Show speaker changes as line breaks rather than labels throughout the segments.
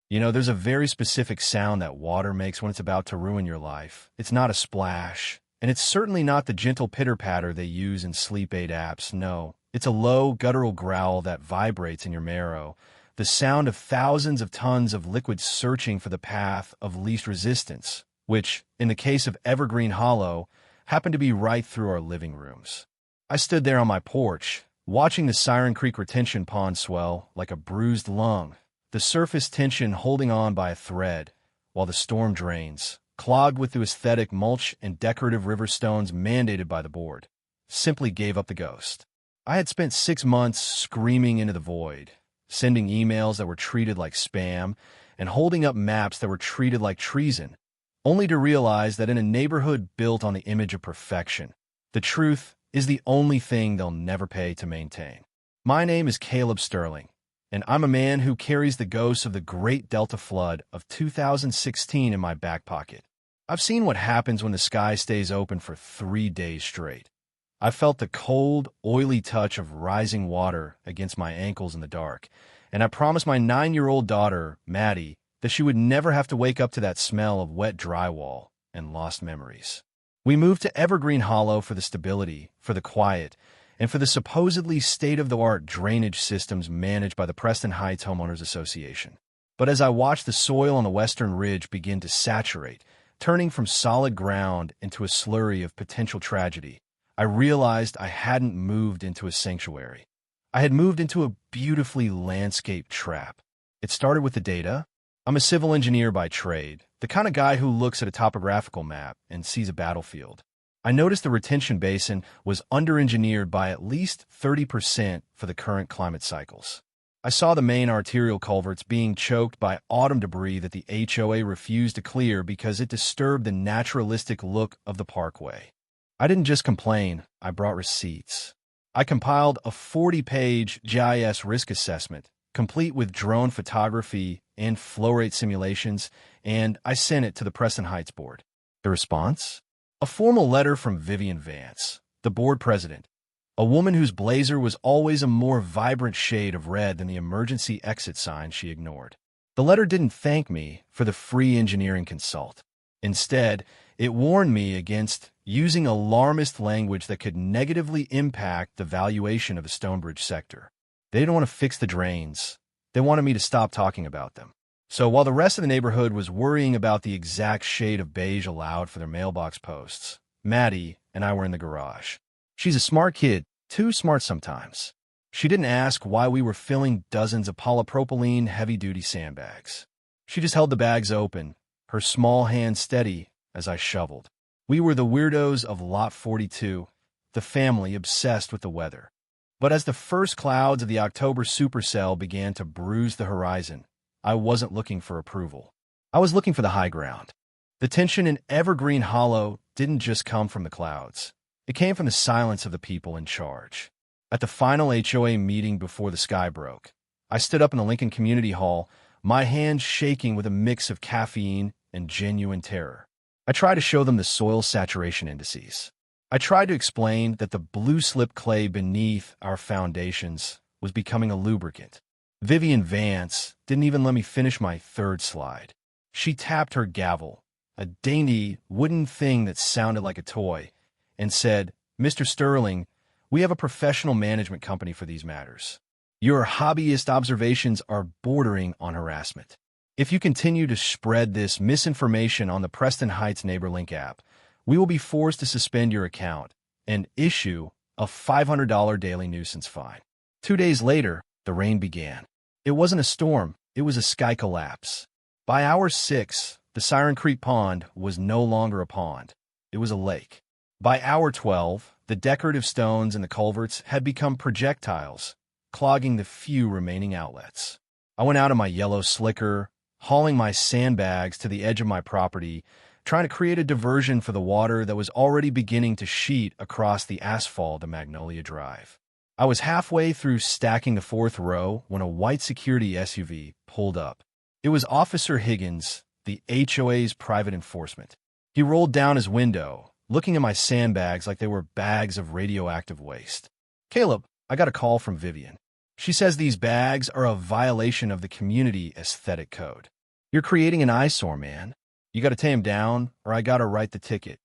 There's a very specific sound that water makes when it's about to ruin your life. It's not a splash, and it's certainly not the gentle pitter-patter they use in sleep aid apps. No, it's a low, guttural growl that vibrates in your marrow, the sound of thousands of tons of liquid searching for the path of least resistance, which, in the case of Evergreen Hollow, happened to be right through our living rooms. I stood there on my porch, watching the Siren Creek retention pond swell like a bruised lung, the surface tension holding on by a thread, while the storm drains, clogged with the aesthetic mulch and decorative river stones mandated by the board, simply gave up the ghost. I had spent 6 months screaming into the void, sending emails that were treated like spam, and holding up maps that were treated like treason, only to realize that in a neighborhood built on the image of perfection, the truth is the only thing they'll never pay to maintain. My name is Caleb Sterling, and I'm a man who carries the ghost of the Great Delta Flood of 2016 in my back pocket. I've seen what happens when the sky stays open for 3 days straight. I felt the cold, oily touch of rising water against my ankles in the dark, and I promised my 9-year-old daughter, Maddie, that she would never have to wake up to that smell of wet drywall and lost memories. We moved to Evergreen Hollow for the stability, for the quiet, and for the supposedly state-of-the-art drainage systems managed by the Preston Heights Homeowners Association. But as I watched the soil on the western ridge begin to saturate, turning from solid ground into a slurry of potential tragedy, I realized I hadn't moved into a sanctuary. I had moved into a beautifully landscaped trap. It started with the data. I'm a civil engineer by trade, the kind of guy who looks at a topographical map and sees a battlefield. I noticed the retention basin was under-engineered by at least 30% for the current climate cycles. I saw the main arterial culverts being choked by autumn debris that the HOA refused to clear because it disturbed the naturalistic look of the parkway. I didn't just complain, I brought receipts. I compiled a 40-page GIS risk assessment, complete with drone photography and flow rate simulations, and I sent it to the Preston Heights board. The response? A formal letter from Vivian Vance, the board president, a woman whose blazer was always a more vibrant shade of red than the emergency exit sign she ignored. The letter didn't thank me for the free engineering consult. Instead, it warned me against using alarmist language that could negatively impact the valuation of the Stonebridge sector. They didn't want to fix the drains. They wanted me to stop talking about them. So while the rest of the neighborhood was worrying about the exact shade of beige allowed for their mailbox posts, Maddie and I were in the garage. She's a smart kid, too smart sometimes. She didn't ask why we were filling dozens of polypropylene heavy-duty sandbags. She just held the bags open, her small hand steady as I shoveled. We were the weirdos of Lot 42, the family obsessed with the weather. But as the first clouds of the October supercell began to bruise the horizon, I wasn't looking for approval. I was looking for the high ground. The tension in Evergreen Hollow didn't just come from the clouds. It came from the silence of the people in charge. At the final HOA meeting before the sky broke, I stood up in the Lincoln Community Hall, my hands shaking with a mix of caffeine and genuine terror. I tried to show them the soil saturation indices. I tried to explain that the blue slip clay beneath our foundations was becoming a lubricant. Vivian Vance didn't even let me finish my third slide. She tapped her gavel, a dainty wooden thing that sounded like a toy, and said, "Mr. Sterling, we have a professional management company for these matters. Your hobbyist observations are bordering on harassment. If you continue to spread this misinformation on the Preston Heights NeighborLink app, we will be forced to suspend your account and issue a $500 daily nuisance fine." 2 days later, the rain began. It wasn't a storm, it was a sky collapse. By hour 6, the Siren Creek Pond was no longer a pond. It was a lake. By hour 12, the decorative stones in the culverts had become projectiles, clogging the few remaining outlets. I went out in my yellow slicker, hauling my sandbags to the edge of my property, trying to create a diversion for the water that was already beginning to sheet across the asphalt of Magnolia Drive. I was halfway through stacking the fourth row when a white security SUV pulled up. It was Officer Higgins, the HOA's private enforcement. He rolled down his window, looking at my sandbags like they were bags of radioactive waste. "Caleb, I got a call from Vivian. She says these bags are a violation of the community aesthetic code. You're creating an eyesore, man. You got to tame him down, or I got to write the ticket.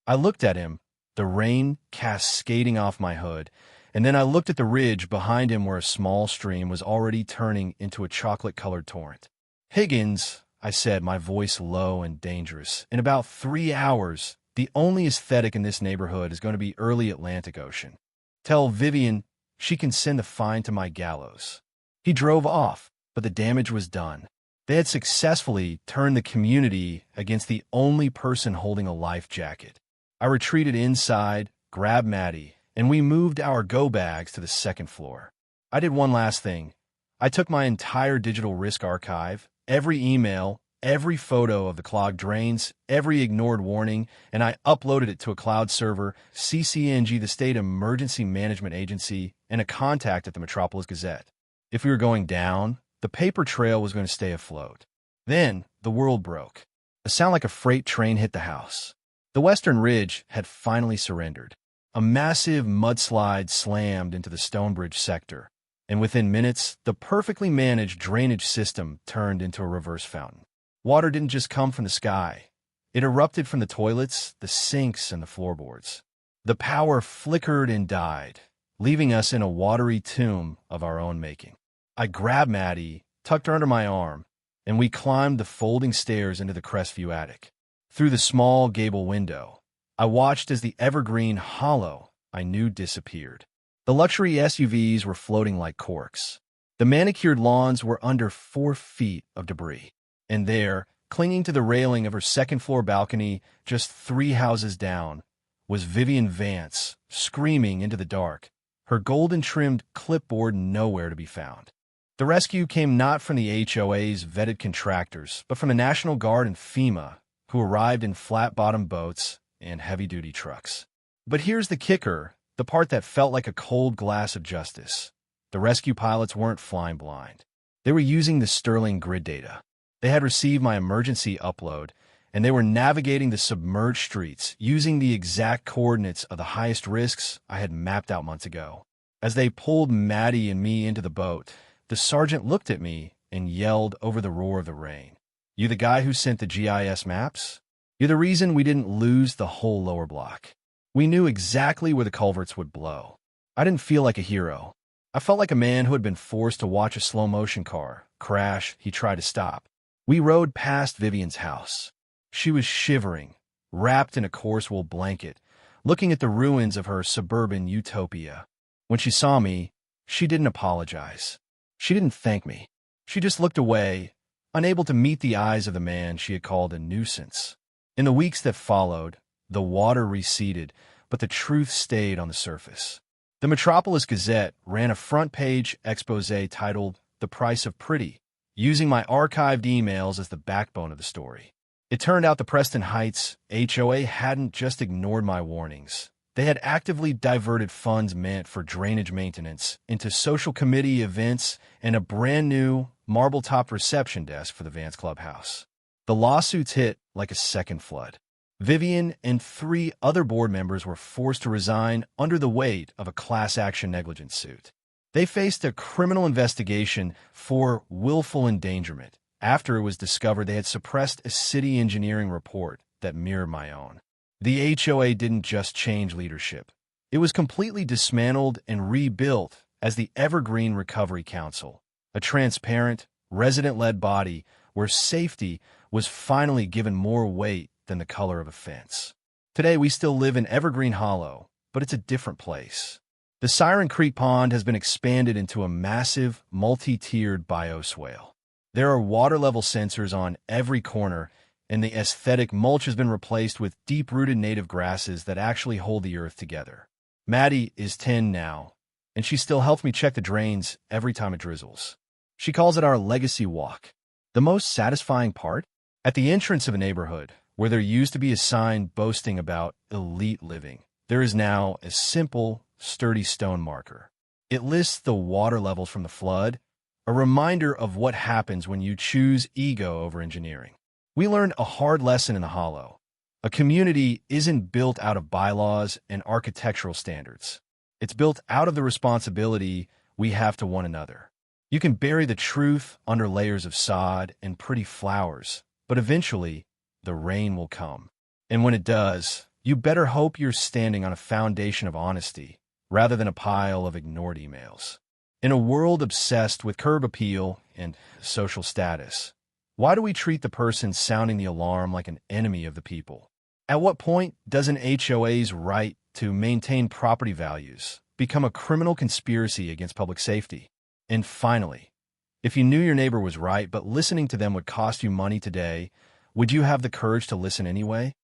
I looked at him, the rain cascading off my hood, and then I looked at the ridge behind him where a small stream was already turning into a chocolate-colored torrent. Higgins, I said, my voice low and dangerous, in about 3 hours, the only aesthetic in this neighborhood is going to be early Atlantic Ocean. Tell Vivian she can send a fine to my gallows. He drove off, but the damage was done. They had successfully turned the community against the only person holding a life jacket. I retreated inside, grabbed Maddie, and we moved our go bags to the second floor. I did one last thing. I took my entire digital risk archive, every email, every photo of the clogged drains, every ignored warning, and I uploaded it to a cloud server, CCNG, the State Emergency Management Agency, and a contact at the Metropolis Gazette. If we were going down, the paper trail was going to stay afloat. Then the world broke. A sound like a freight train hit the house. The Western Ridge had finally surrendered. A massive mudslide slammed into the Stonebridge sector, and within minutes, the perfectly managed drainage system turned into a reverse fountain. Water didn't just come from the sky. It erupted from the toilets, the sinks, and the floorboards. The power flickered and died, leaving us in a watery tomb of our own making. I grabbed Maddie, tucked her under my arm, and we climbed the folding stairs into the Crestview attic. Through the small gable window, I watched as the evergreen hollow I knew disappeared. The luxury SUVs were floating like corks. The manicured lawns were under 4 feet of debris. And there, clinging to the railing of her second-floor balcony, just 3 houses down, was Vivian Vance, screaming into the dark, her golden-trimmed clipboard nowhere to be found. The rescue came not from the HOA's vetted contractors, but from the National Guard and FEMA, who arrived in flat-bottomed boats and heavy-duty trucks. But here's the kicker, the part that felt like a cold glass of justice. The rescue pilots weren't flying blind. They were using the Sterling grid data. They had received my emergency upload, and they were navigating the submerged streets using the exact coordinates of the highest risks I had mapped out months ago. As they pulled Maddie and me into the boat, the sergeant looked at me and yelled over the roar of the rain. "You the guy who sent the GIS maps? You're the reason we didn't lose the whole lower block. We knew exactly where the culverts would blow." I didn't feel like a hero. I felt like a man who had been forced to watch a slow-motion car crash he tried to stop. We rode past Vivian's house. She was shivering, wrapped in a coarse wool blanket, looking at the ruins of her suburban utopia. When she saw me, she didn't apologize. She didn't thank me. She just looked away, unable to meet the eyes of the man she had called a nuisance. In the weeks that followed, the water receded, but the truth stayed on the surface. The Metropolis Gazette ran a front-page exposé titled "The Price of Pretty," using my archived emails as the backbone of the story. It turned out the Preston Heights HOA hadn't just ignored my warnings. They had actively diverted funds meant for drainage maintenance into social committee events and a brand-new marble-topped reception desk for the Vance Clubhouse. The lawsuits hit like a second flood. Vivian and 3 other board members were forced to resign under the weight of a class-action negligence suit. They faced a criminal investigation for willful endangerment after it was discovered they had suppressed a city engineering report that mirrored my own. The HOA didn't just change leadership. It was completely dismantled and rebuilt as the Evergreen Recovery Council, a transparent, resident-led body where safety was finally given more weight than the color of a fence. Today, we still live in Evergreen Hollow, but it's a different place. The Siren Creek Pond has been expanded into a massive, multi-tiered bioswale. There are water-level sensors on every corner, and the aesthetic mulch has been replaced with deep-rooted native grasses that actually hold the earth together. Maddie is 10 now, and she still helps me check the drains every time it drizzles. She calls it our legacy walk. The most satisfying part? At the entrance of a neighborhood, where there used to be a sign boasting about elite living, there is now a simple, sturdy stone marker. It lists the water levels from the flood, a reminder of what happens when you choose ego over engineering. We learned a hard lesson in the Hollow. A community isn't built out of bylaws and architectural standards. It's built out of the responsibility we have to one another. You can bury the truth under layers of sod and pretty flowers, but eventually, the rain will come. And when it does, you better hope you're standing on a foundation of honesty rather than a pile of ignored emails. In a world obsessed with curb appeal and social status, why do we treat the person sounding the alarm like an enemy of the people? At what point does an HOA's right to maintain property values become a criminal conspiracy against public safety? And finally, if you knew your neighbor was right, but listening to them would cost you money today, would you have the courage to listen anyway?